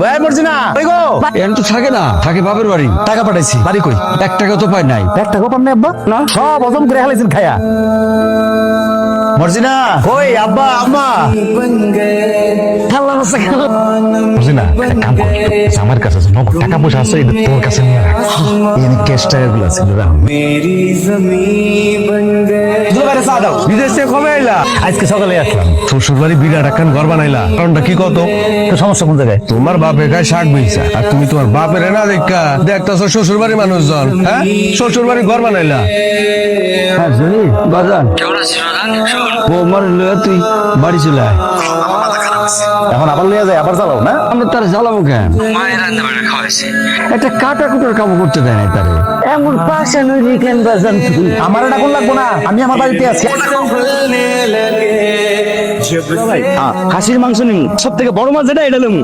ভাই মর্জিনা কই গো? এখন তো থাকে না, থাকে বাপের বাড়ি। টাকা পাঠাইছি, বাড়ি কই? 1 টাকা তো পাই নাই। 1 টাকা পান নাই আব্বা? না, সব হজম করে হালাইছেন খায়া। মর্জিনা কই? আব্বা আম্মা আল্লাহ রাস্তা কেন? মর্জিনা একটা কাম কর, আমার কাছে যে নগদ টাকা পয়সা আছে এটা তোর কাছে নিয়ে রাখ। এখানে ক্যাশ টাকাগুলো ছিল রাখুন। দুবারে চা দাও। বিদেশ থেকে কবে আইলা? আজকে সকালে আসলাম। শ্বশুর বাড়ি বিরাট একখান ঘর বানাইলা, কারণটা কি কত? তো সমস্যা কোন জায়গায়? তোমার বাপে গায়ে শাক বেচা, আর তুমি তোমার বাপের না দেখা দেখতেছো শ্বশুর বাড়ি মানুষজন। হ্যাঁ, শ্বশুর বাড়ি ঘর বানাইলা। হ্যাঁ শুনি বাজান, বৌমার লইয়া তুই বাড়ি চলে আয়। এখন আবার লইয়া যায়, আবার চালাও না? আমরা তার জ্বালাবো কেন? একটা কাটা কুটার কাম করতে দেয় নাই তারে। এমন পাশা নই কেন বাজান তুই? আমার এটা কোন লাগবো না, আমি আমার বাড়িতে আছি। খাসির মাংস নিন, সব থেকে বড় মাছ যেটা এটা নেব।